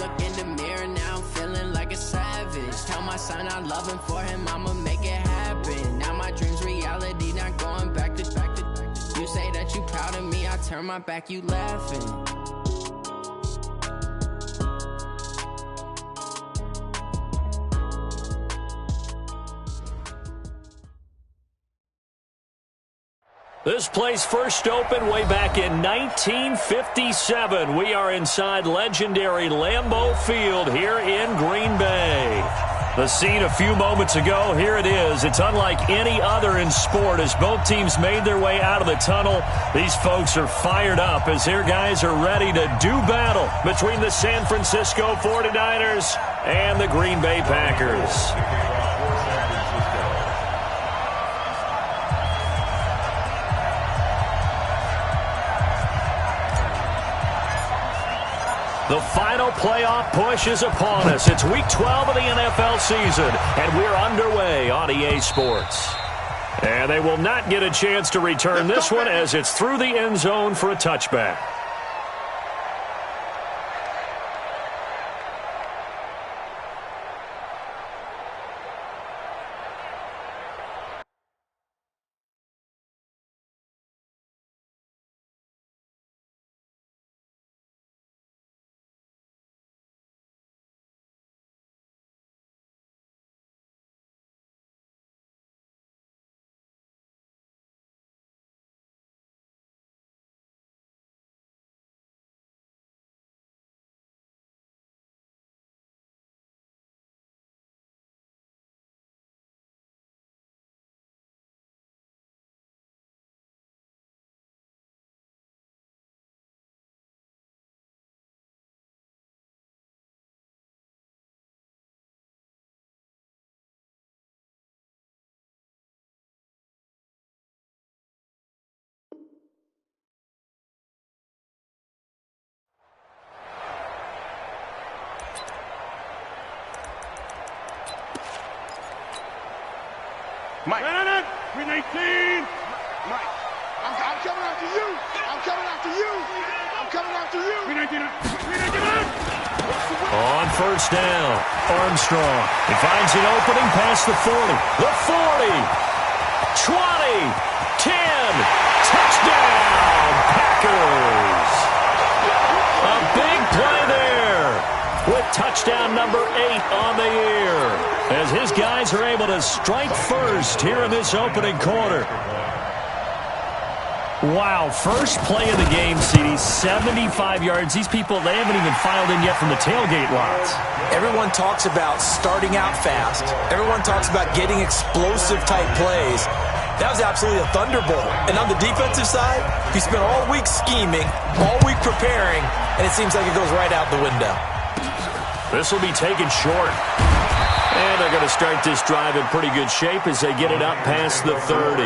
look in the mirror, now I'm feeling like a savage. Tell my son I love him, for him I'ma make it happen. Now my dream's reality, not going back to. You say that you proud of me, I turn my back, you laughing. This place first opened way back in 1957. We are inside legendary Lambeau Field here in Green Bay. The scene a few moments ago, here it is. It's unlike any other in sport as both teams made their way out of the tunnel. These folks are fired up as their guys are ready to do battle between the San Francisco 49ers and the Green Bay Packers. The final playoff push is upon us. It's Week 12 of the NFL season, and we're underway on EA Sports. And they will not get a chance to return this one as it's through the end zone for a touchback. Mike. 319. Mike. I'm coming after you. I'm coming after you. I'm coming after you. 319. On first down, Armstrong. He finds an opening past the 40. The 40. 20. 10. Touchdown, Packers. A big play there with touchdown number 8 on the year, as his guys are able to strike first here in this opening quarter. Wow, first play of the game, CD, 75 yards. These people, they haven't even filed in yet from the tailgate lots. Everyone talks about starting out fast. Everyone talks about getting explosive-type plays. That was absolutely a thunderbolt. And on the defensive side, he spent all week scheming, all week preparing, and it seems like it goes right out the window. This will be taken short. And they're going to start this drive in pretty good shape as they get it up past the 30.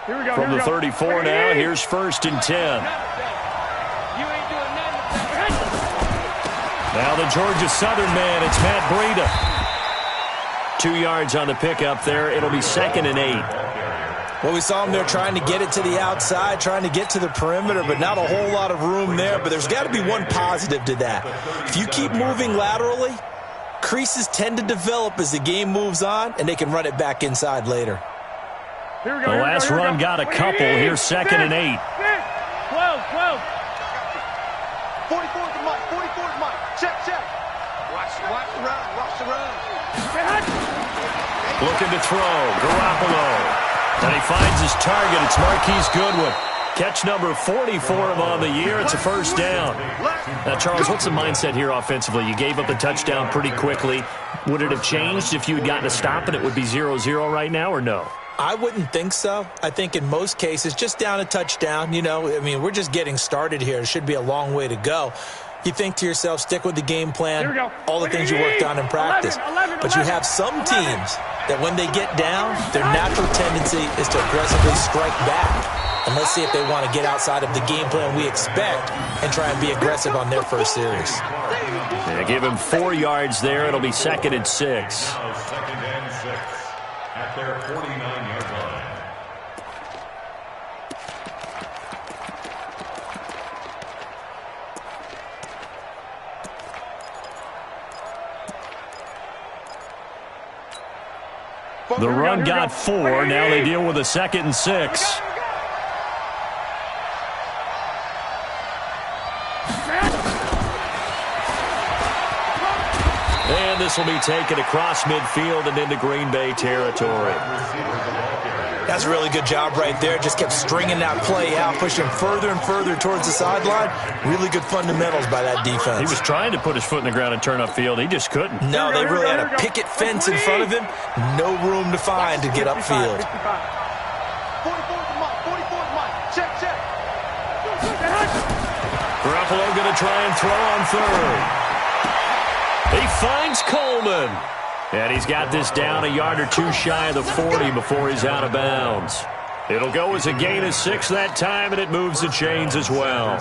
Here we go. From the 34 now, here's first and 10. Now the Georgia Southern man, it's Matt Breida. 2 yards on the pickup there. It'll be 2nd and 8. Well, we saw him there trying to get it to the outside, trying to get to the perimeter, but not a whole lot of room there. But there's got to be one positive to that. If you keep moving laterally, creases tend to develop as the game moves on, and they can run it back inside later. The last run got a couple. Here's 2nd and 8. 12. 44 to Mike. 44 to Mike. Check. Watch the run. Looking to throw. Garoppolo. And he finds his target. It's Marquise Goodwin. Catch number 40 for him on the year. It's a first down. Now, Charles, what's the mindset here offensively? You gave up the touchdown pretty quickly. Would it have changed if you had gotten a stop and it would be 0-0 right now, or no? I wouldn't think so. I think in most cases, just down a touchdown, we're just getting started here. It should be a long way to go. You think to yourself, stick with the game plan, all the things you worked on in practice. But you have some teams that when they get down, their natural tendency is to aggressively strike back. And let's see if they want to get outside of the game plan we expect and try and be aggressive on their first series. Yeah, give him 4 yards there. It'll be 2nd and 6. Now 2nd and 6 at their 49-yard line. The run got 4. Now they deal with a 2nd and 6. And this will be taken across midfield and into Green Bay territory. That's a really good job right there. Just kept stringing that play out, pushing further and further towards the sideline. Really good fundamentals by that defense. He was trying to put his foot in the ground and turn upfield. He just couldn't. No, they really had a picket fence in front of him. No room to find to get upfield. 44's Mike. Check. Garoppolo going to try and throw on 3rd. He finds Coleman. And he's got this down a yard or 2 shy of the 40 before he's out of bounds. It'll go as a gain of 6 that time, and it moves the chains as well.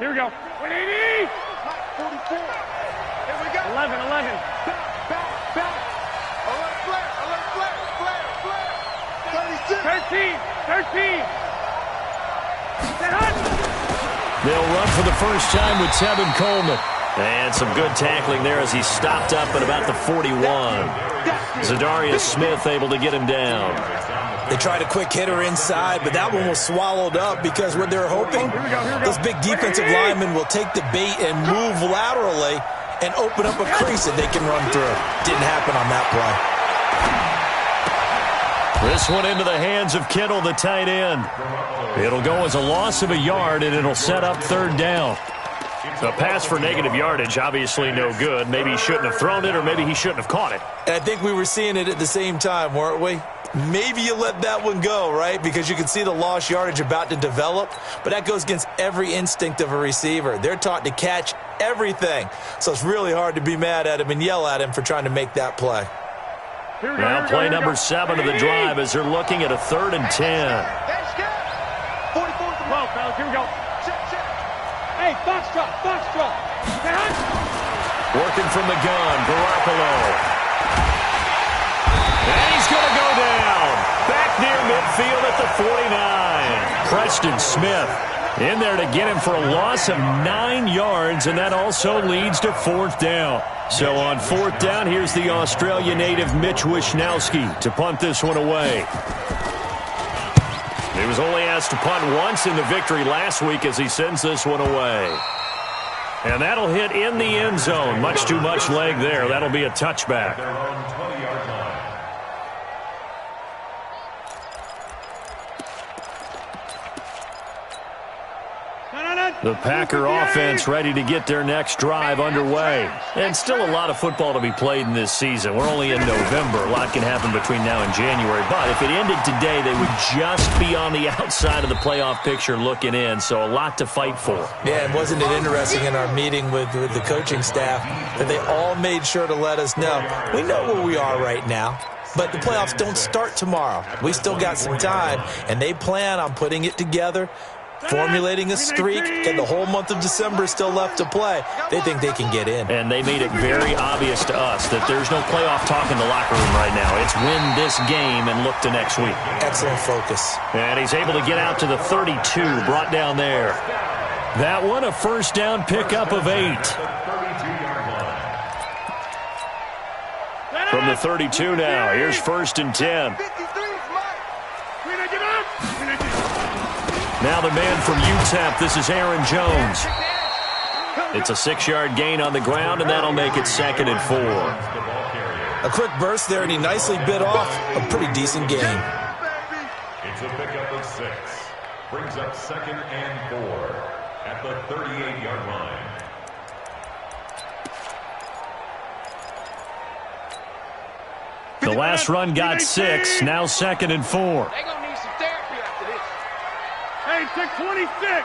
Here we go. 180. 44. Here we go. 11. Back. Alert flare. 13. They'll run for the first time with Tevin Coleman. And some good tackling there as he stopped up at about the 41. Zadarius Smith able to get him down. They tried a quick hitter inside, but that one was swallowed up because what they're hoping, those big defensive linemen will take the bait and move laterally and open up a crease that they can run through. Didn't happen on that play. This one into the hands of Kittle, the tight end. It'll go as a loss of a yard, and it'll set up 3rd down. A pass for negative yardage, obviously no good. Maybe he shouldn't have thrown it, or maybe he shouldn't have caught it. And I think we were seeing it at the same time, weren't we? Maybe you let that one go, right? Because you can see the lost yardage about to develop. But that goes against every instinct of a receiver. They're taught to catch everything. So it's really hard to be mad at him and yell at him for trying to make that play. Now play number 7 of the drive as they're looking at a 3rd and 10. 44's the Well, fellas, here we go. Check. Hey, Foxtrot. Working from the gun, Garoppolo. And he's going to go down. Back near midfield at the 49. Preston Smith in there to get him for a loss of 9 yards, and that also leads to 4th down. So on 4th down, here's the Australia native Mitch Wishnowsky to punt this one away. He was only asked to punt once in the victory last week as he sends this one away. And that'll hit in the end zone. Much too much leg there. That'll be a touchback. The Packer offense ready to get their next drive underway. And still a lot of football to be played in this season. We're only in November. A lot can happen between now and January. But if it ended today, they would just be on the outside of the playoff picture looking in. So a lot to fight for. Yeah, and wasn't it interesting in our meeting with the coaching staff that they all made sure to let us know, we know where we are right now. But the playoffs don't start tomorrow. We still got some time, and they plan on putting it together, formulating a streak, and the whole month of December is still left to play. They think they can get in. And they made it very obvious to us that there's no playoff talk in the locker room right now. It's win this game and look to next week. Excellent focus. And he's able to get out to the 32, brought down there. That one, a 1st down pickup of 8. From the 32 now, here's 1st and 10. Now the man from UTEP, this is Aaron Jones. It's a 6-yard gain on the ground, and that'll make it 2nd and 4. A quick burst there, and he nicely bit off a pretty decent gain. It's a pickup of 6. Brings up 2nd and 4. at the 38-yard line. The last run got 6, now 2nd and 4. They're going to need some therapy after this. Hey, 626.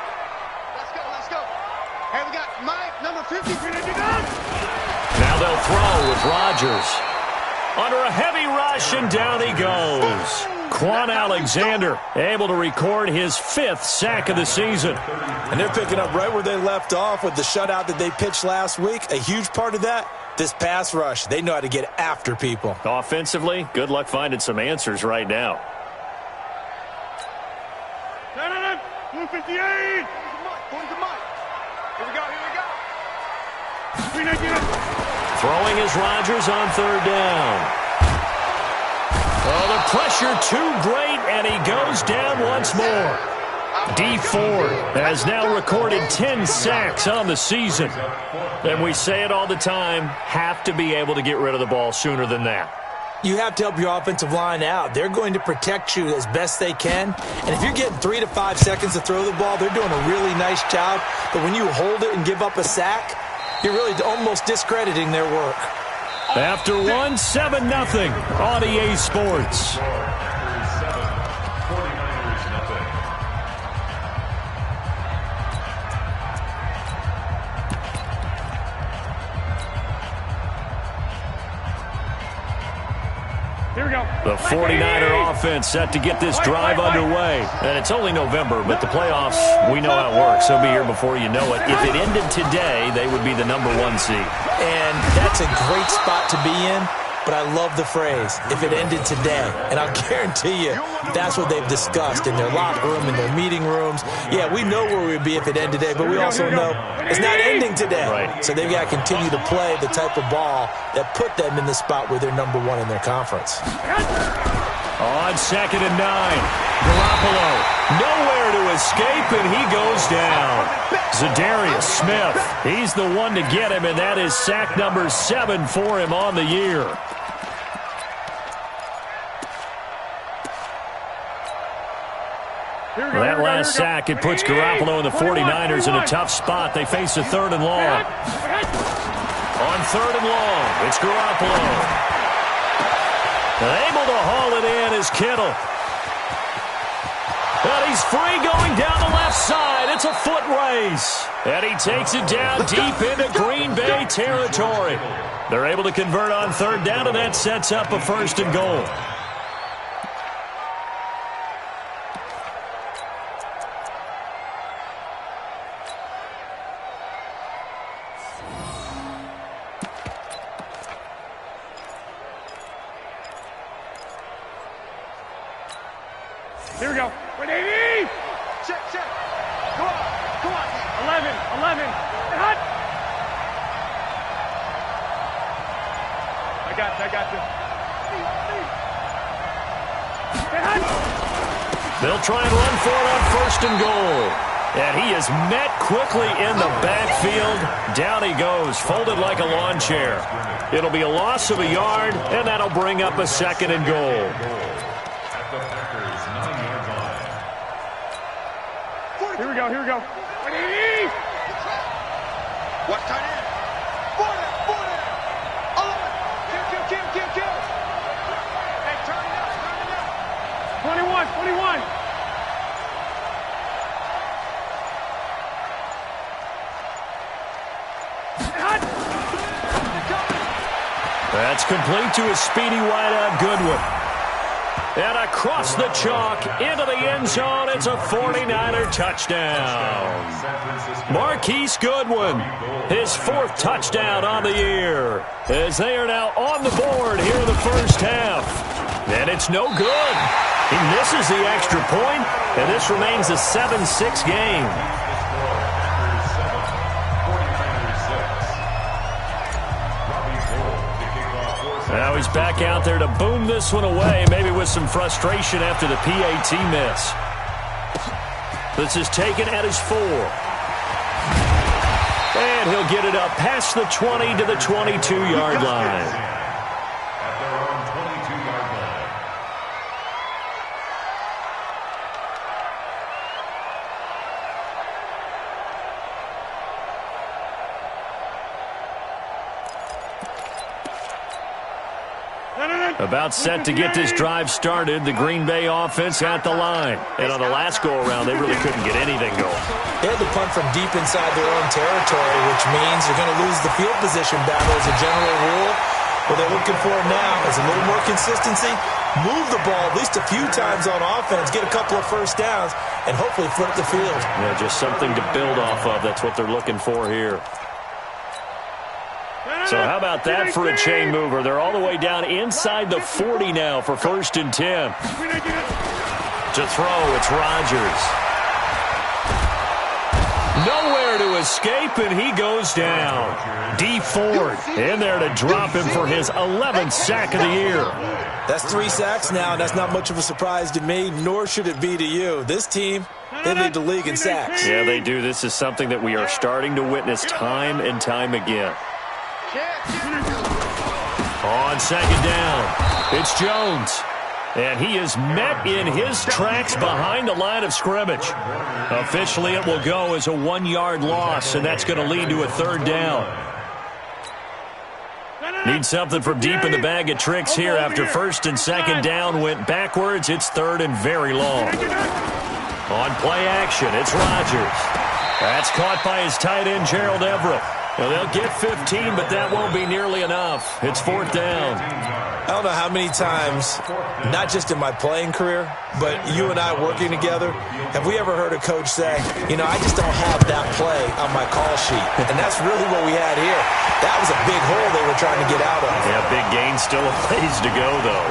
Let's go. Hey, we got Mike, number 50. Now they'll throw with Rodgers. Under a heavy rush, and down he goes. Quan Alexander able to record his 5th sack of the season. And they're picking up right where they left off with the shutout that they pitched last week. A huge part of that, this pass rush. They know how to get after people. Offensively, good luck finding some answers right now. 258. Here we go. Throwing is Rodgers on 3rd down. Oh, the pressure too great, and he goes down once more. D Ford has now recorded 10 sacks on the season. And we say it all the time, have to be able to get rid of the ball sooner than that. You have to help your offensive line out. They're going to protect you as best they can. And if you're getting 3 to 5 seconds to throw the ball, they're doing a really nice job. But when you hold it and give up a sack, you're really almost discrediting their work. After 1, 7-0 on EA Sports. Here we go. The 49er offense set to get this drive underway. And it's only November, but the playoffs, we know how it works. They'll be here before you know it. If it ended today, they would be the number 1 seed. And that's a great spot to be in. But I love the phrase, if it ended today. And I'll guarantee you, that's what they've discussed in their locker room, in their meeting rooms. Yeah, we know where we'd be if it ended today, but we also know it's not ending today. Right. So they've got to continue to play the type of ball that put them in the spot where they're number 1 in their conference. On 2nd and 9, Garoppolo nowhere to escape, and he goes down. Zadarius Smith, he's the one to get him, and that is sack number 7 for him on the year. That last sack, it puts Garoppolo and the 49ers in a tough spot. They face a 3rd and long. On 3rd and long, it's Garoppolo. Able to haul it in is Kittle. And he's free going down the left side. It's a foot race. And he takes it down deep into Green Bay territory. They're able to convert on 3rd down, and that sets up a 1st and goal. Here we go. 180. Check. Come on. 11. Hot. I got you. They'll try and run for it on 1st and goal. And he is met quickly in the backfield. Down he goes, folded like a lawn chair. It'll be a loss of a yard, and that'll bring up a 2nd and goal. Here we go. 180. What tight end? 40. 11. Kill. Hey, turn it up. 21. That's complete to a speedy wideout Goodwin. And across the chalk into the end zone, it's a 49er touchdown. Marquise Goodwin, his 4th touchdown on the year, as they are now on the board here in the first half. And it's no good. He misses the extra point, and this remains a 7-6 game. Now he's back out there to boom this one away, maybe with some frustration after the PAT miss. This is taken at his 4. And he'll get it up past the 20 to the 22-yard line. About set to get this drive started. The Green Bay offense at the line. And on the last go-around, they really couldn't get anything going. They had to punt from deep inside their own territory, which means you're going to lose the field position battle as a general rule. What they're looking for now is a little more consistency, move the ball at least a few times on offense, get a couple of first downs, and hopefully flip the field. Yeah, just something to build off of. That's what they're looking for here. So how about that for a chain mover? They're all the way down inside the 40 now for 1st and 10. To throw, it's Rodgers. Nowhere to escape, and he goes down. D Ford in there to drop him for his 11th sack of the year. That's 3 sacks now, and that's not much of a surprise to me, nor should it be to you. This team, they lead the league in sacks. Yeah, they do. This is something that we are starting to witness time and time again. On 2nd down, it's Jones. And he is met in his tracks behind the line of scrimmage. Officially, it will go as a 1-yard loss, and that's going to lead to a 3rd down. Need something from deep in the bag of tricks here after 1st and 2nd down went backwards. It's 3rd and very long. On play action, it's Rodgers. That's caught by his tight end, Gerald Everett. Now, they'll get 15, but that won't be nearly enough. It's 4th down. I don't know how many times, not just in my playing career, but you and I working together, have we ever heard a coach say, you know, I just don't have that play on my call sheet. And that's really what we had here. That was a big hole they were trying to get out of. Yeah, big gain, still a ways to go, though.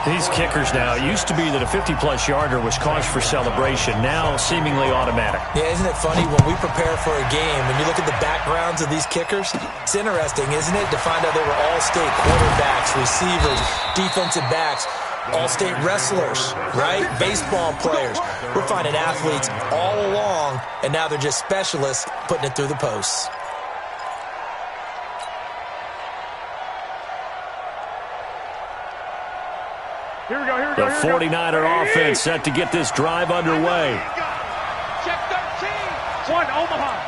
These kickers now, it used to be that a 50-plus yarder was cause for celebration, now seemingly automatic. Yeah, isn't it funny when we prepare for a game, when you look at the backgrounds of these kickers, it's interesting, isn't it, to find out they were all-state quarterbacks, receivers, defensive backs, all-state wrestlers, right? Baseball players. We're finding athletes all along, and now they're just specialists putting it through the posts. Here we go, here we The go. 49er offense set to get this drive underway. Check 13. 1, Omaha.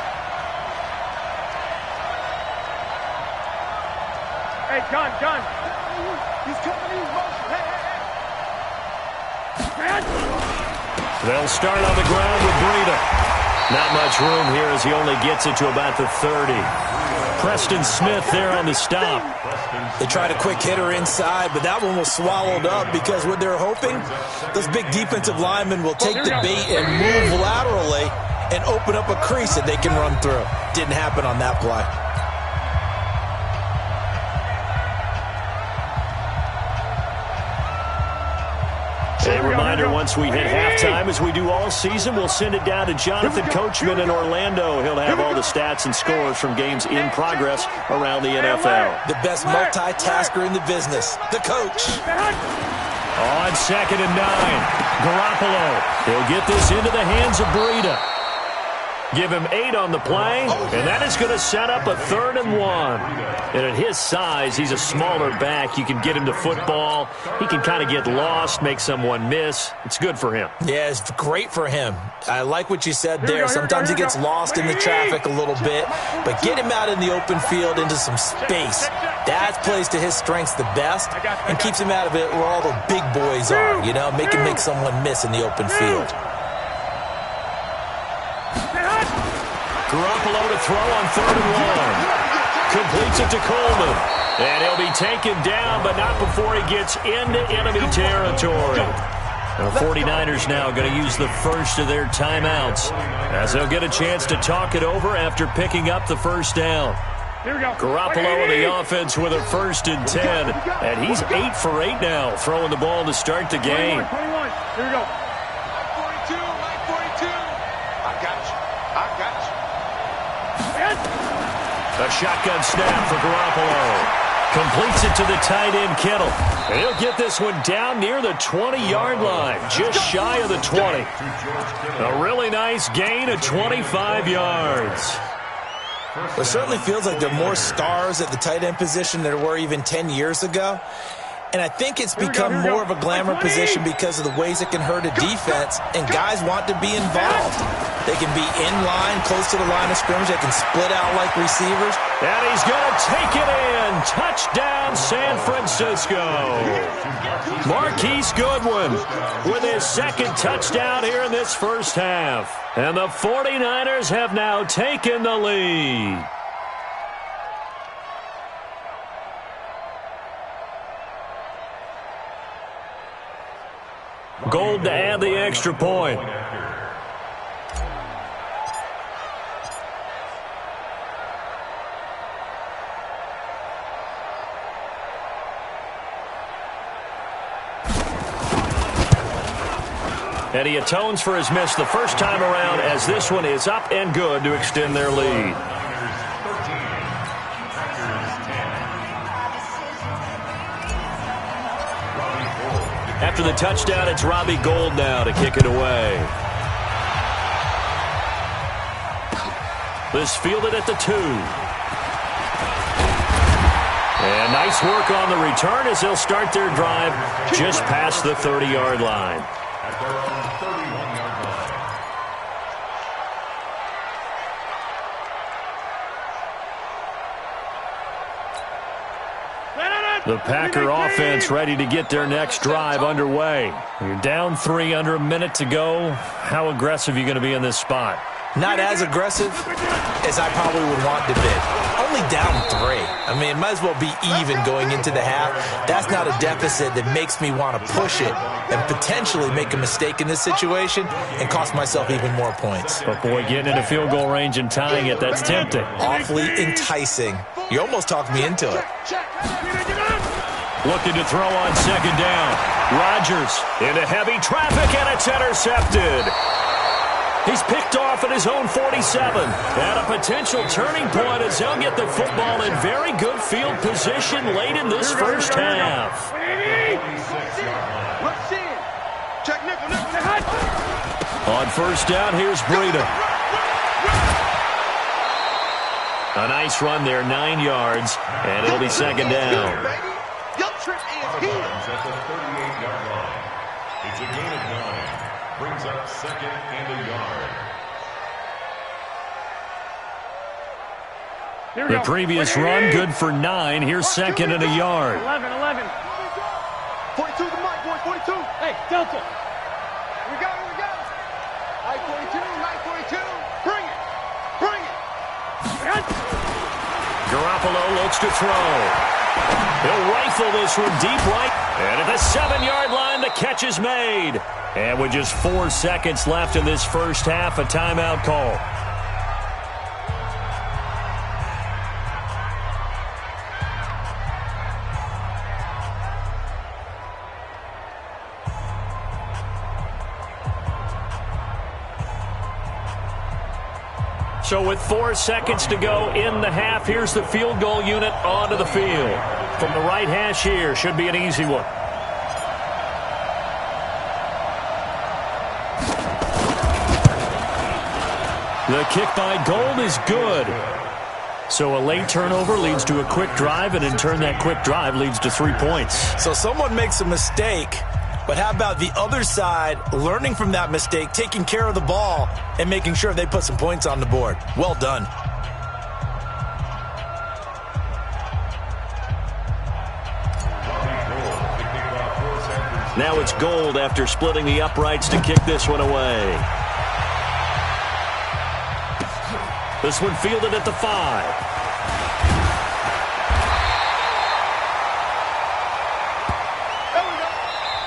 Hey, gun. He's coming in motion. Hey. They'll start on the ground with Breida. Not much room here as he only gets it to about the 30. Preston Smith there on the stop. They tried a quick hitter inside, but that one was swallowed up because what they're hoping, those big defensive linemen will take the bait and move laterally and open up a crease that they can run through. Didn't happen on that play. A reminder, once we hit halftime, as we do all season, we'll send it down to Jonathan Coachman in Orlando. He'll have all the stats and scores from games in progress around the NFL. The best multitasker in the business, the coach. On 2nd and 9, Garoppolo. He'll get this into the hands of Breida. Give him 8 on the play, and that is going to set up a 3rd and 1. And at his size, he's a smaller back. You can get him to football. He can kind of get lost, make someone miss. It's good for him. Yeah, it's great for him. I like what you said there. Sometimes he gets lost in the traffic a little bit, but get him out in the open field into some space. That plays to his strengths the best and keeps him out of it where all the big boys are, you know, make him make someone miss in the open field. Garoppolo to throw on 3rd and 1. Completes it to Coleman. And he'll be taken down, but not before he gets into enemy territory. The 49ers now going to use the first of their timeouts as they'll get a chance to talk it over after picking up the 1st down. Here we go. Garoppolo in the offense with a 1st and 10. And he's 8 for 8 now, throwing the ball to start the game. 21. Here we go. Mike 42. I got you. A shotgun snap for Garoppolo. Completes it to the tight end, Kittle. And he'll get this one down near the 20-yard line, just shy of the 20. A really nice gain of 25 yards. It certainly feels like there are more stars at the tight end position than there were even 10 years ago. And I think it's become more of a glamour position because of the ways it can hurt a defense, and guys want to be involved. They can be in line, close to the line of scrimmage. They can split out like receivers. And he's going to take it in. Touchdown, San Francisco. Marquise Goodwin with his second touchdown here in this first half. And the 49ers have now taken the lead. Gold to add the extra point. And he atones for his miss the first time around, as this one is up and good to extend their lead. After the touchdown, it's Robbie Gould now to kick it away. This fielded at the 2. And nice work on the return as they'll start their drive just past the 30-yard line. At their own 31-yard line. The Packer offense ready to get their next drive underway. You're down 3, under a minute to go. How aggressive are you going to be in this spot? Not as aggressive as I probably would want to be. Only down 3. I mean, it might as well be even going into the half. That's not a deficit that makes me want to push it and potentially make a mistake in this situation and cost myself even more points. But boy, getting into field goal range and tying it, that's tempting. Awfully enticing. You almost talked me into it. Looking to throw on second down. Rodgers into heavy traffic, and it's intercepted. He's picked off at his own 47. And a potential turning point as he'll get the football in very good field position late in this first half. On first down, here's Breida. A nice run there, 9 yards, and it'll be second down. At the 38-yard line. It's a gain of 9. Brings up second and a yard. The previous run, good for 9. Here's second and a yard. 11. 42 the mic, boys, 42. Hey, Delta. Here we go. Light 42. Bring it. Garoppolo looks to throw. He'll rifle this one deep right. And at the 7-yard line, the catch is made. And with just 4 seconds left in this first half, a timeout call. So with 4 seconds to go in the half, here's the field goal unit onto the field. From the right hash here, should be an easy one. The kick by Gould is good. So a late turnover leads to a quick drive, and in turn that quick drive leads to 3 points. So someone makes a mistake, but how about the other side learning from that mistake, taking care of the ball, and making sure they put some points on the board? Well done. Now it's Gould after splitting the uprights to kick this one away. This one fielded at the 5.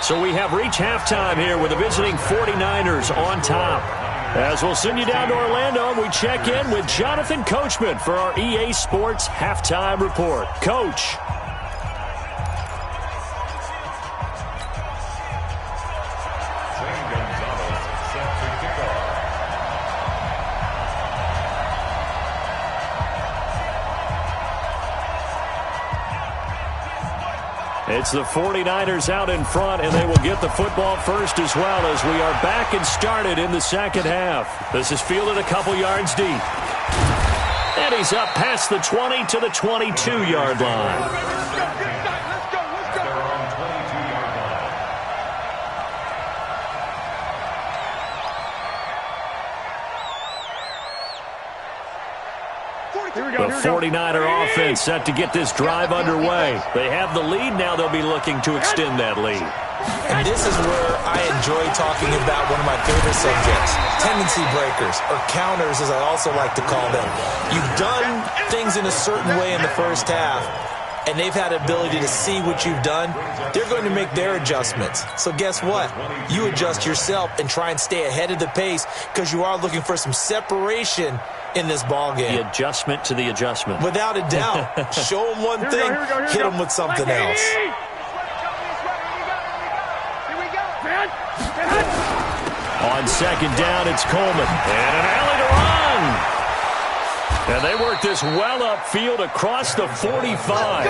So we have reached halftime here with the visiting 49ers on top. As we'll send you down to Orlando, and we check in with Jonathan Coachman for our EA Sports Halftime Report. Coach. It's the 49ers out in front, and they will get the football first as well as we are back and started in the second half. This is fielded a couple yards deep. And he's up past the 20 to the 22-yard line. Let's go. The 49er offense set to get this drive underway. They have the lead. Now they'll be looking to extend that lead. And this is where I enjoy talking about one of my favorite subjects, tendency breakers, or counters as I also like to call them. You've done things in a certain way in the first half, and they've had the ability to see what you've done. They're going to make their adjustments. So guess what? You adjust yourself and try and stay ahead of the pace because you are looking for some separation in this ball game. The adjustment to the adjustment. Without a doubt. Show them one thing, hit them with something else. On second down, it's Coleman. And an alley to run. And they work this well upfield across the 45.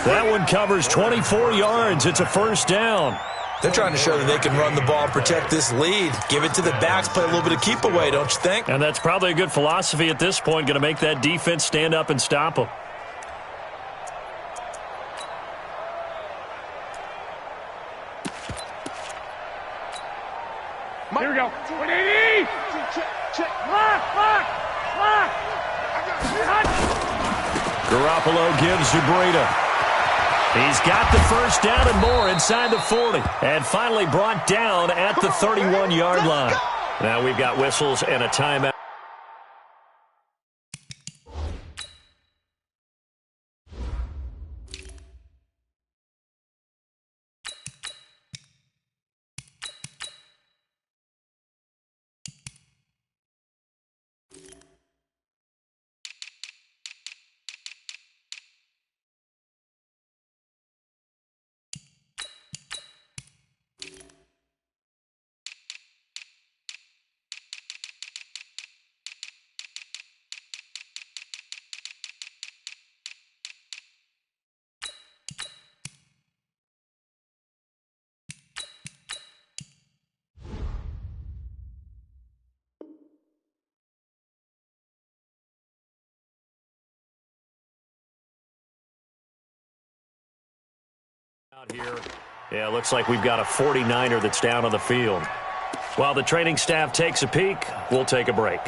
That one covers 24 yards. It's a first down. They're trying to show that they can run the ball and protect this lead. Give it to the backs, play a little bit of keep away, don't you think? And that's probably a good philosophy at this point, going to make that defense stand up and stop them. Here we go. 180. Check. Lock. Garoppolo gives Zubrita. He's got the first down and more inside the 40. And finally brought down at the 31-yard line. Now we've got whistles and a timeout. Here. Yeah, looks like we've got a 49er that's down on the field. While the training staff takes a peek, we'll take a break.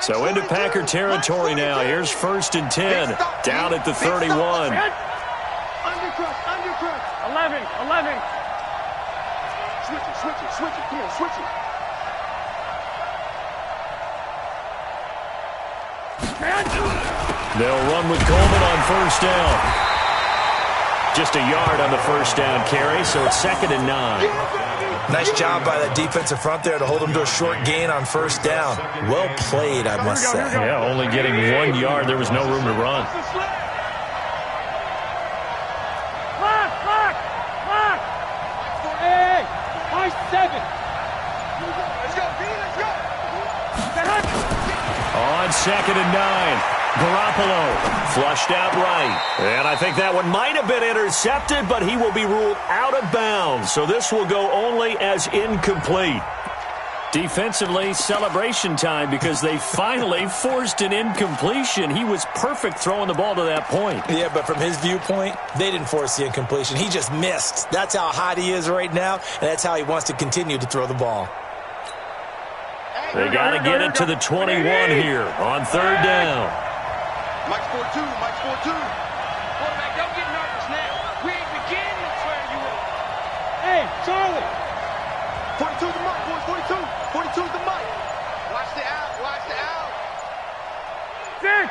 So into Packer territory now. Here's 1st and 10, down at the 31. Undercrush. 11. Switch it. Come on, switch it. They'll run with Coleman on 1st down. Just a yard on the 1st down carry, so it's 2nd and 9. Nice job by that defensive front there to hold them to a short gain on 1st down. Well played, I must say. Yeah, only getting 1 yard. There was no room to run. Lock. Hey, 7. Let's go. On 2nd and 9. Garoppolo flushed out right. And I think that one might have been intercepted, but he will be ruled out of bounds. So this will go only as incomplete. Defensively, celebration time because they finally forced an incompletion. He was perfect throwing the ball to that point. Yeah, but from his viewpoint, they didn't force the incompletion. He just missed. That's how hot he is right now, and that's how he wants to continue to throw the ball. They got to get it to the 21 here on 3rd down. Mike's 4-2. Quarterback, don't get nervous now. We ain't beginning to swear you up. Hey, Charlie. 42 the mic, boys. 42 the mic. Watch the out. Six.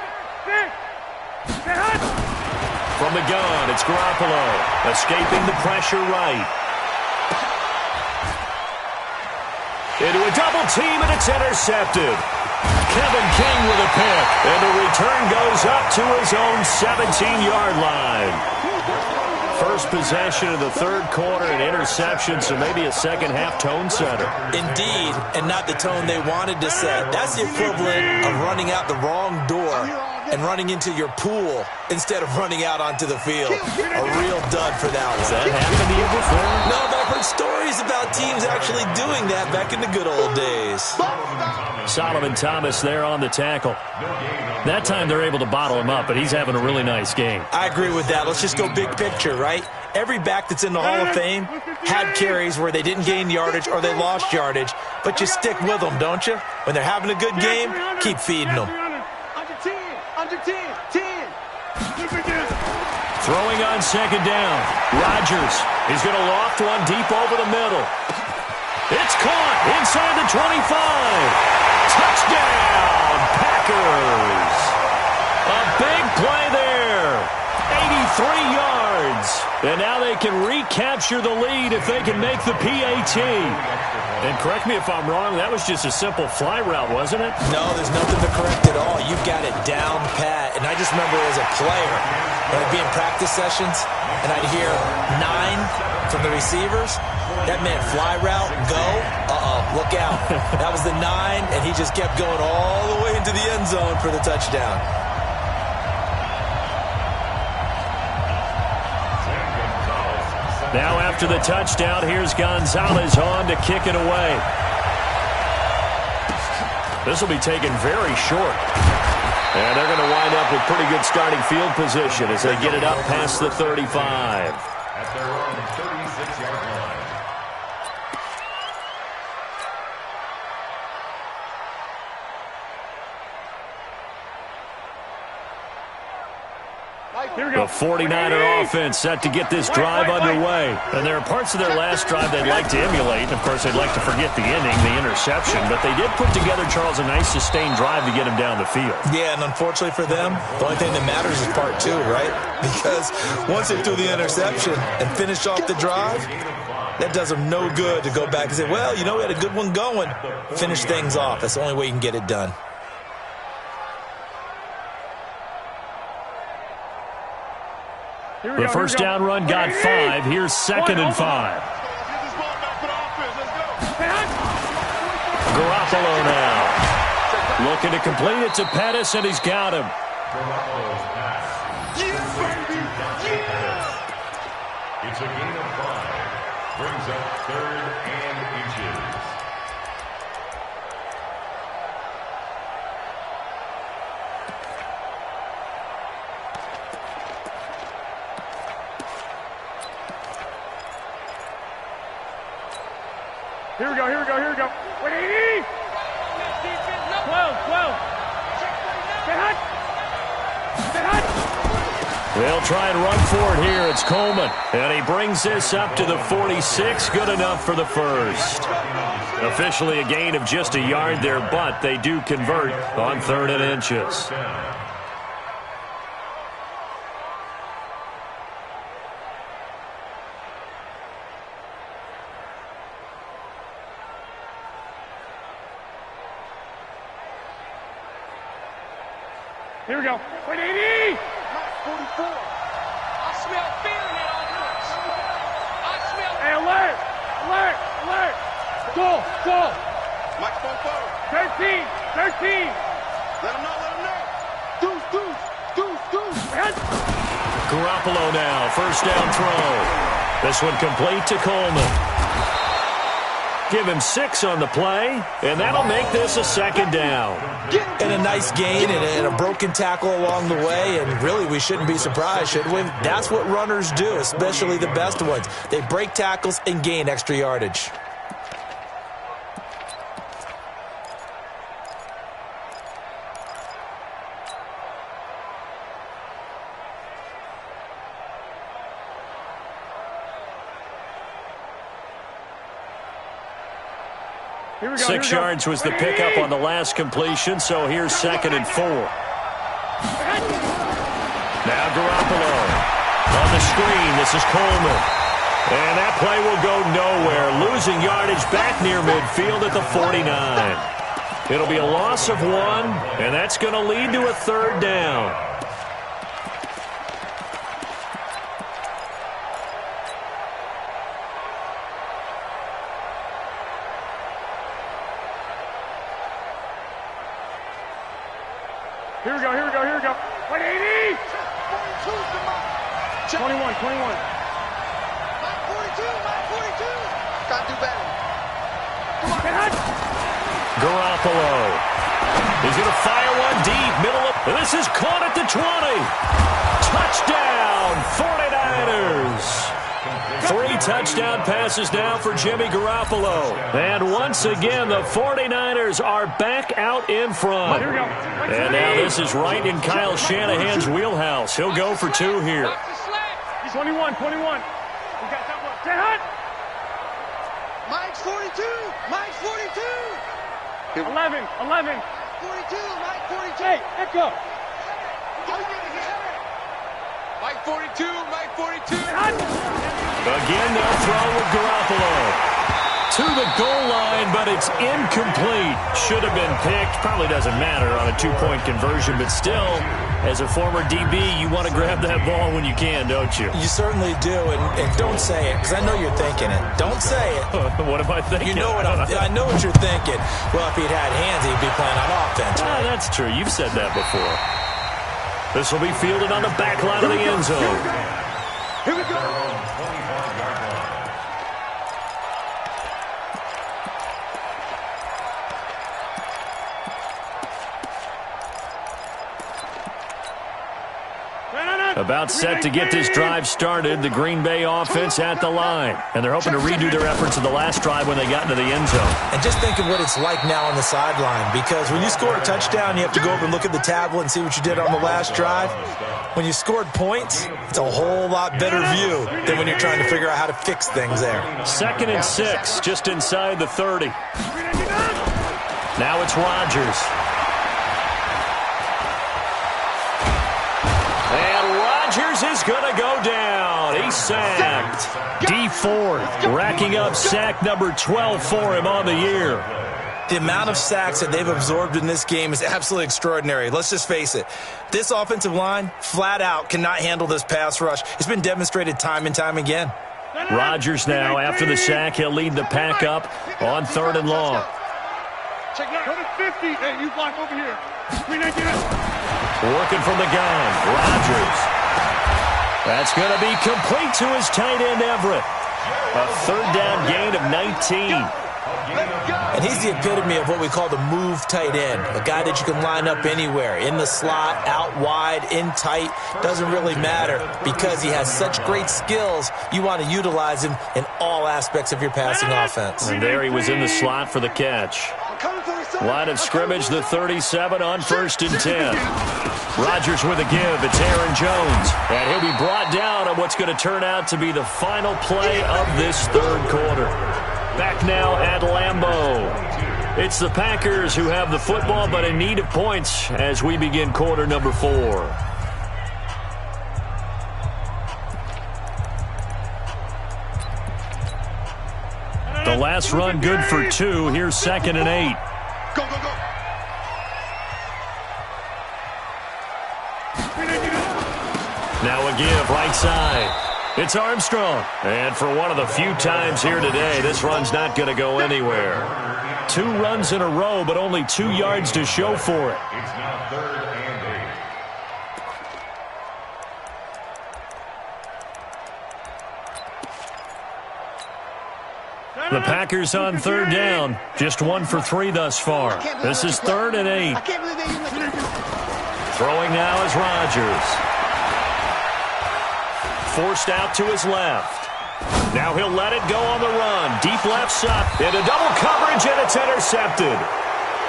From the gun, it's Garoppolo. Escaping the pressure right. Into a double team, and it's intercepted. Kevin King with a pick, and the return goes up to his own 17-yard line. First possession of the 3rd quarter, an interception, so maybe a second-half tone setter. Indeed, and not the tone they wanted to set. That's the equivalent of running out the wrong door and running into your pool instead of running out onto the field. A real dud blood for that one. Has that happened to you before? No, but I've heard stories about teams actually doing that back in the good old days. Solomon Thomas there on the tackle. That time they're able to bottle him up, but he's having a really nice game. I agree with that. Let's just go big picture, right? Every back that's in the Hall of Fame had carries where they didn't gain yardage or they lost yardage, but you stick with them, don't you? When they're having a good game, keep feeding them. Under 10, under 10, 10. Throwing on second down. Rodgers. He's going to loft one deep over the middle. It's caught inside the 25. Touchdown, Packers. A big play there. 83 yards. And now they can recapture the lead if they can make the PAT. And correct me if I'm wrong, that was just a simple fly route, wasn't it? No, there's nothing to correct at all. You've got it down pat. And I just remember as a player, when I'd be in practice sessions, and I'd hear 9 from the receivers. That meant fly route, go, look out. That was the 9, and he just kept going all the way into the end zone for the touchdown. Now after the touchdown, here's Gonzalez on to kick it away. This will be taken very short. And they're going to wind up with pretty good starting field position as they get it up past the 35. At their own 36-yard line. The 49er offense set to get this drive underway. And there are parts of their last drive they'd like to emulate. And, of course, they'd like to forget the inning, the interception. But they did put together, Charles, a nice sustained drive to get him down the field. Yeah, and unfortunately for them, the only thing that matters is part 2, right? Because once they threw the interception and finished off the drive, that does them no good to go back and say, well, you know, we had a good one going. Finish things off. That's the only way you can get it done. The first down run got 5. Here's 2nd and 5. Garoppolo now. Looking to complete it to Pettis, and he's got him. It's a gain of 5. Brings up 3rd and inches. Here we go, here we go, here we go. 180! 12, 12. Get hot! Get hot! They'll try and run for it here. It's Coleman. And he brings this up to the 46. Good enough for the first. Officially a gain of just a yard there, but they do convert on 3rd and inches. Here we go. 180! 44. I smell fear in that offense. I smell. Hey, alert! Alert! Alert! Go! Go! Microphone forward. 13! 13! Let him know, let him know. Deuce, deuce, deuce, deuce. Garoppolo now, first down throw. This one complete to Coleman. Give him 6 on the play, and that'll make this a 2nd down. And a nice gain and a broken tackle along the way, and really we shouldn't be surprised, should we? That's what runners do, especially the best ones. They break tackles and gain extra yardage. Here we go, 6 yards was the pickup on the last completion, so here's 2nd and 4. Now Garoppolo on the screen. This is Coleman. And that play will go nowhere. Losing yardage back near midfield at the 49. It'll be a loss of 1, and that's going to lead to a 3rd down. Here we go, here we go, here we go. 180! 21, 21. Trying to do better. Garoppolo. He's going to fire one deep, middle of... This is caught at the 20. Touchdown, 49ers. 3 touchdown passes now for Jimmy Garoppolo. And once again, the 49ers are back out in front. And now this is right in Kyle Shanahan's wheelhouse. He'll go for 2 here. 21. Stay hot. Mike's 42. Mike's 42. 11. 42. Mike 42. Hey, echo. Mike 42. Mike 42. Again, they'll throw with Garoppolo. To the goal line, but it's incomplete. Should have been picked. Probably doesn't matter on a 2-point conversion, but still, as a former DB, you want to grab that ball when you can, don't you? You certainly do, and don't say it, because I know you're thinking it. Don't say it. What am I thinking? You know what I know what you're thinking. Well, if he'd had hands, he'd be playing on offense. Ah, that's true. You've said that before. This will be fielded on the back line of the end zone. Here we go. About set to get this drive started, the Green Bay offense at the line. And they're hoping to redo their efforts of the last drive when they got into the end zone. And just think of what it's like now on the sideline, because when you score a touchdown, you have to go over and look at the tablet and see what you did on the last drive. When you scored points, it's a whole lot better view than when you're trying to figure out how to fix things there. 2nd and 6, just inside the 30. Now it's Rodgers. Rodgers is going to go down. He's sacked. D Ford racking up sack number 12 for him on the year. The amount of sacks that they've absorbed in this game is absolutely extraordinary. Let's just face it. This offensive line, flat out, cannot handle this pass rush. It's been demonstrated time and time again. Rodgers now, after the sack, he'll lead the pack up on 3rd and long. Check it out. Go to 50. Hey, you block over here. Working from the gun, Rodgers. That's going to be complete to his tight end, Everett. A 3rd down gain of 19. And he's the epitome of what we call the move tight end, a guy that you can line up anywhere, in the slot, out wide, in tight, doesn't really matter because he has such great skills. You want to utilize him in all aspects of your passing offense. And there he was in the slot for the catch. Line of scrimmage, the 37 on 1st and 10. Rodgers with a give. It's Aaron Jones. And he'll be brought down on what's going to turn out to be the final play of this 3rd quarter. Back now at Lambeau. It's the Packers who have the football, but in need of points as we begin quarter number 4. The last run good for 2. Here's 2nd and 8. Go, go, go. Now a give right side. It's Armstrong. And for one of the few times here today, this run's not going to go anywhere. 2 runs in a row, but only 2 yards to show for it. It's now 3rd and 8. The Packers on 3rd down. Just 1 for 3 thus far. This is 3rd and 8. Throwing now is Rodgers. Forced out to his left. Now he'll let it go on the run. Deep left side. Into double coverage, and it's intercepted.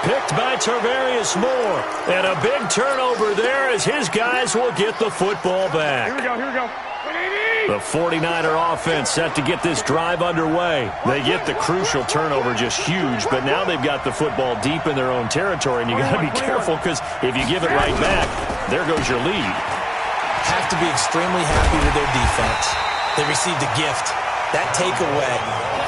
Picked by Tarvarius Moore. And a big turnover there as his guys will get the football back. Here we go. The 49er offense set to get this drive underway. They get the crucial turnover, just huge, but now they've got the football deep in their own territory, and you got to be careful because if you give it right back, there goes your lead. Have to be extremely happy with their defense. They received a gift. That takeaway,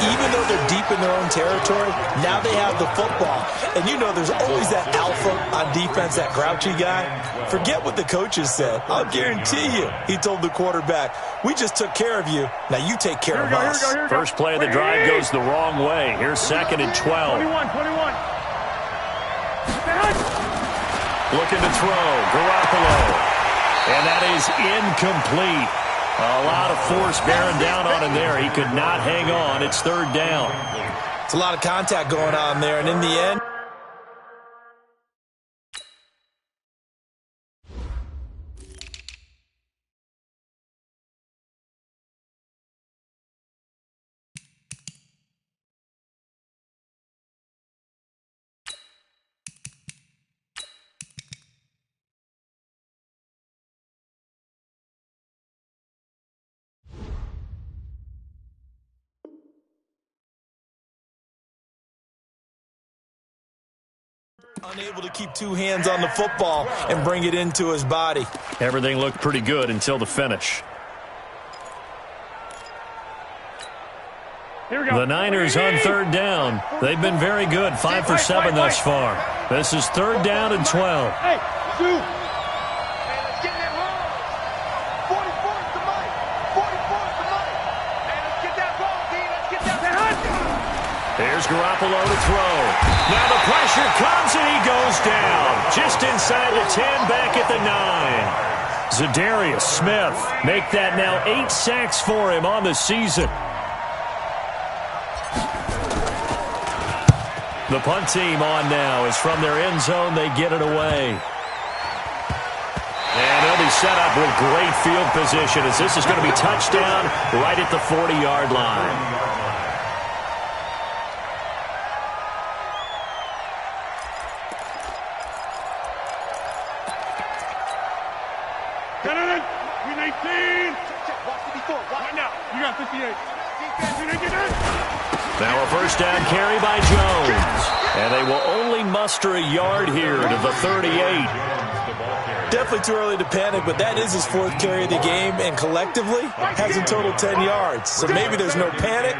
even though they're deep in their own territory, now they have the football. And you know there's always that alpha on defense, that grouchy guy. Forget what the coaches said. I'll guarantee you, he told the quarterback, we just took care of you. Now you take care of us. First play of the drive goes the wrong way. Here's 2nd and 12. 21. Looking to throw. Garoppolo. And that is incomplete. A lot of force bearing down on him there. He could not hang on. It's third down. It's a lot of contact going on there, and in the end, unable to keep two hands on the football and bring it into his body. Everything looked pretty good until the finish. Here we go. The Niners on third down. They've been very good, 5 for 7 thus far. This is third down and 12. Hey, two. Hey, let's get that ball. 44 is the mic. 44 is the mic. Hey, let's get that ball, D. Let's get that ball. Here's Garoppolo to throw. Now the pressure comes and he goes down. Just inside the 10, back at the 9. Zadarius Smith make that now 8 sacks for him on the season. The punt team on now is from their end zone. They get it away. And they'll be set up with great field position as this is going to be touchdown right at the 40-yard line. We 19. Watch the before. Right now. You got 58. Now a first down carry by Jones. And they will only muster a yard here to the 38. Definitely too early to panic, but that is his 4th carry of the game, and collectively has in total 10 yards. So maybe there's no panic,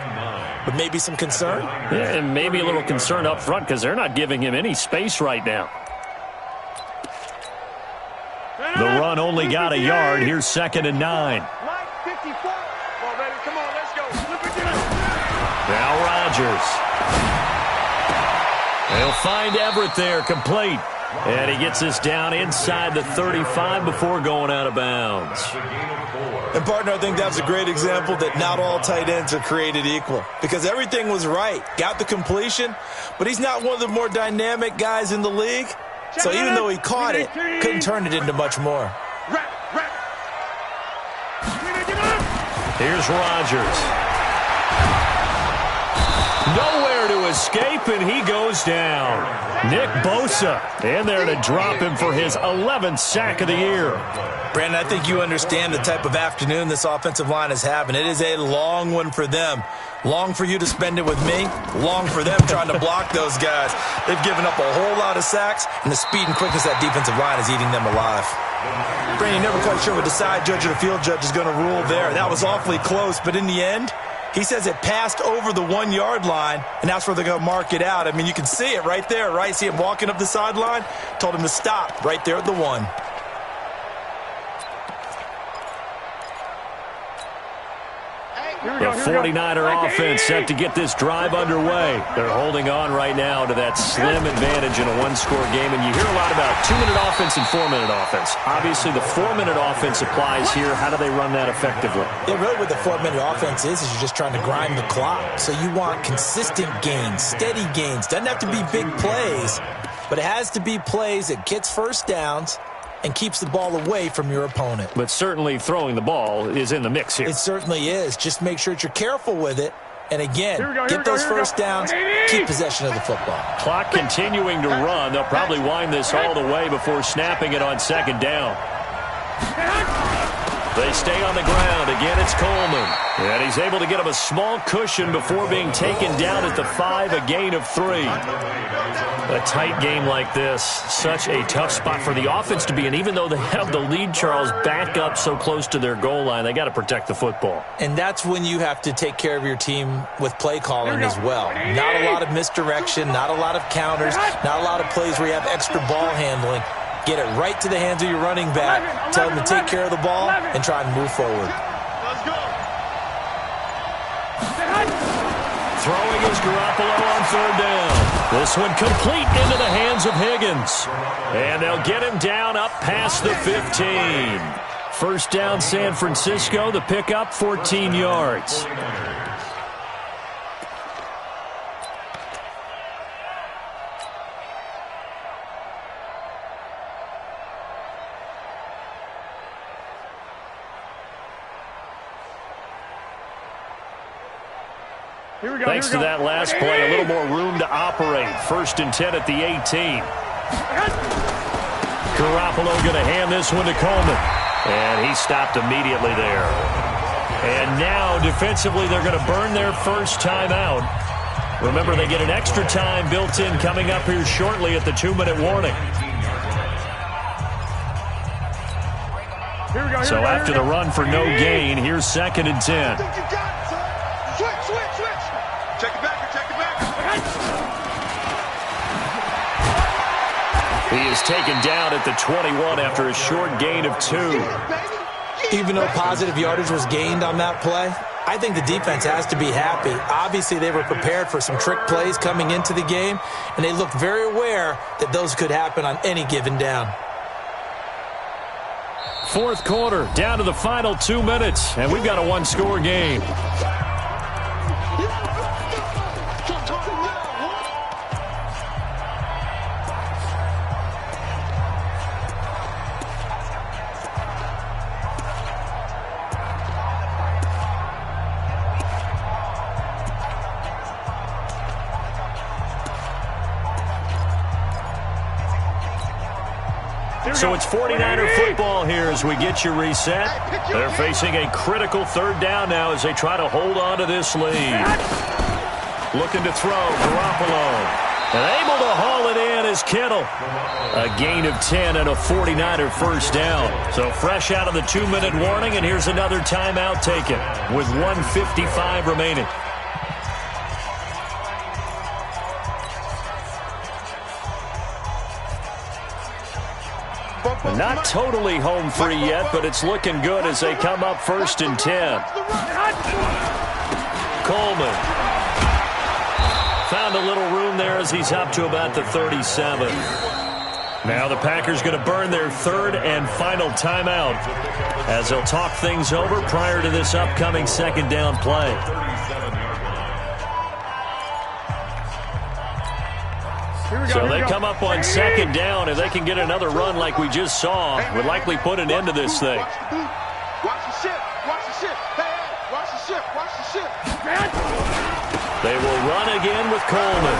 but maybe some concern. Yeah, and maybe a little concern up front because they're not giving him any space right now. The run only got a yard. Here's 2nd and 9. Mike, 54. Come on, baby. Come on, let's go. Now Rodgers. They'll find Everett there, complete. And he gets us down inside the 35 before going out of bounds. And, partner, I think that's a great example that not all tight ends are created equal, because everything was right. Got the completion, but he's not one of the more dynamic guys in the league. So even though he caught it, couldn't turn it into much more. Here's Rodgers. Nowhere to escape, and he goes down. Nick Bosa in there to drop him for his 11th sack of the year. Brandon, I think you understand the type of afternoon this offensive line is having. It is a long one for them. Long for you to spend it with me. Long for them trying to block those guys. They've given up a whole lot of sacks, and the speed and quickness of that defensive line is eating them alive. Brandon, you're never quite sure what the side judge or the field judge is going to rule there. That was awfully close, but in the end, he says it passed over the 1-yard line, and that's where they're going to mark it out. I mean, you can see it right there, right? See him walking up the sideline? Told him to stop right there at the 1. The 49er offense set to get this drive underway. They're holding on right now to that slim advantage in a one-score game, and you hear a lot about 2-minute offense and 4-minute offense. Obviously, the 4-minute offense applies here. How do they run that effectively? Yeah, really what the 4-minute offense is you're just trying to grind the clock. So you want consistent gains, steady gains. Doesn't have to be big plays, but it has to be plays that gets first downs and keeps the ball away from your opponent. But certainly throwing the ball is in the mix here. It certainly is. Just make sure that you're careful with it. And again, get those first downs, keep possession of the football. Clock continuing to run. They'll probably wind this all the way before snapping it on 2nd down. They stay on the ground. Again, it's Coleman. And he's able to get him a small cushion before being taken down at the 5, a gain of 3. A tight game like this, such a tough spot for the offense to be in. Even though they have the lead, Charles, back up so close to their goal line, they got to protect the football. And that's when you have to take care of your team with play calling as well. Not a lot of misdirection, not a lot of counters, not a lot of plays where you have extra ball handling. Get it right to the hands of your running back. Tell him to take care of the ball and try and move forward. Let's go. Throwing is Garoppolo on 3rd down. This one complete into the hands of Higgins. And they'll get him down up past the 15. First down, San Francisco. The pickup, 14 yards. Thanks to that last play, a little more room to operate. First and 10 at the 18. Garoppolo going to hand this one to Coleman. And he stopped immediately there. And now, defensively, they're going to burn their first timeout. Remember, they get an extra time built in coming up here shortly at the 2-minute warning. So after the run for no gain, here's 2nd and 10. Check it back, check it back. He is taken down at the 21 after a short gain of 2. Even though positive yardage was gained on that play, I think the defense has to be happy. Obviously, they were prepared for some trick plays coming into the game, and they looked very aware that those could happen on any given down. Fourth quarter, down to the final 2 minutes, and we've got a one-score game. So it's 49er football here as we get you reset. They're facing a critical third down now as they try to hold on to this lead. Looking to throw, Garoppolo. And able to haul it in is Kittle. A gain of 10 and a 49er first down. So fresh out of the 2-minute warning, and here's another timeout taken with 1:55 remaining. Not totally home free yet, but it's looking good as they come up 1st and 10. Coleman. Found a little room there as he's up to about the 37. Now the Packers going to burn their third and final timeout as they'll talk things over prior to this upcoming second down play. So they come up on second down, and they can get another run like we just saw. Would likely put an end to this thing. Watch the ship. Watch the ship. Hey, watch the ship. Watch the ship. They will run again with Coleman.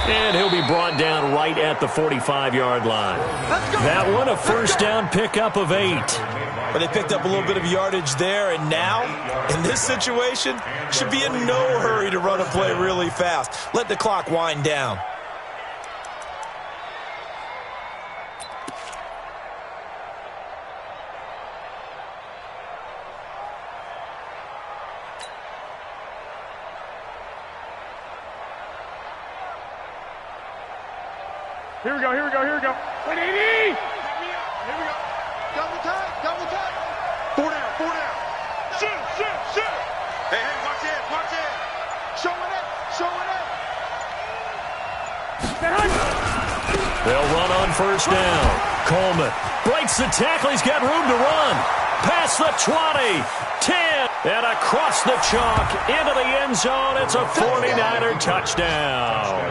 And he'll be brought down right at the 45-yard line. That one, a first down pickup of 8. But they picked up a little bit of yardage there, and now, in this situation, should be in no hurry to run a play really fast. Let the clock wind down. Here we go. Wait, 80! Here we go. Double time. 4 down. Shoot. Hey, watch it. Showing it. They'll run on first down. Coleman breaks the tackle. He's got room to run. Past the 20, 10, and across the chalk into the end zone. It's a 49er touchdown.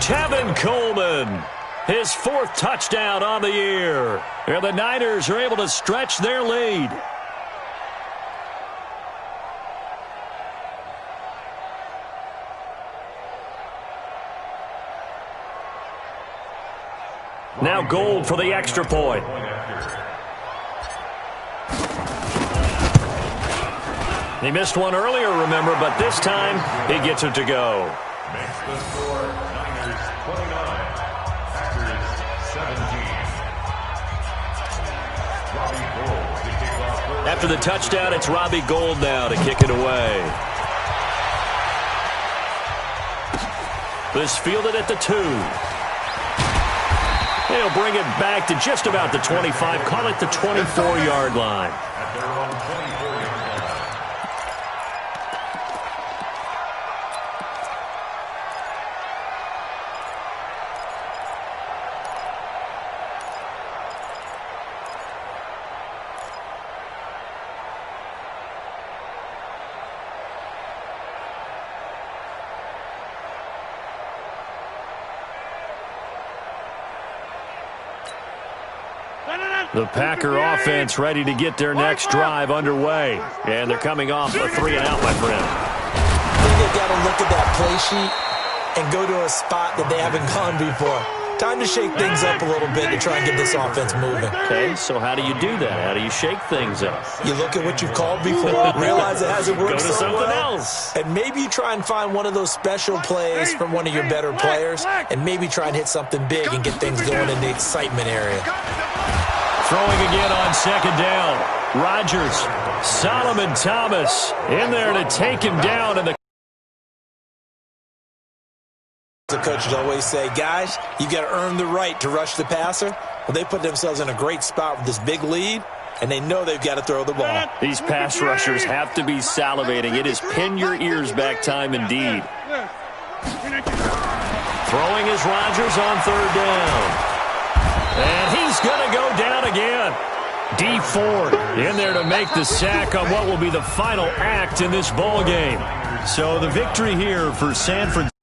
Tevin Coleman, his 4th touchdown on the year. And the Niners are able to stretch their lead. Now Gold for the extra point. He missed one earlier, remember, but this time he gets it to go. Makes the score Niners 29, Packers 17. Robbie Gould to kick off. After the touchdown, it's Robbie Gould now to kick it away. This fielded at the 2. He'll bring it back to just about the 25, call it the 24-yard line. At their own 24-yard line. The Packer offense ready to get their next drive underway. And they're coming off a 3-and-out, my friend. I think they've got to look at that play sheet and go to a spot that they haven't gone before. Time to shake things up a little bit to try and get this offense moving. Okay, so how do you do that? How do you shake things up? You look at what you've called before, realize it hasn't worked Go to so something well, else. and maybe you try and find one of those special plays from one of your better players, and maybe try and hit something big and get things going in the excitement area. Throwing again on second down. Rodgers, Solomon Thomas in there to take him down, and the coaches always say, guys, you got to earn the right to rush the passer. Well, they put themselves in a great spot with this big lead, and they know they've got to throw the ball. These pass rushers have to be salivating. It is pin your ears back time indeed. Throwing is Rodgers on third down. And he's going to go down again. D Ford in there to make the sack on what will be the final act in this ball game. So the victory here for San Francisco.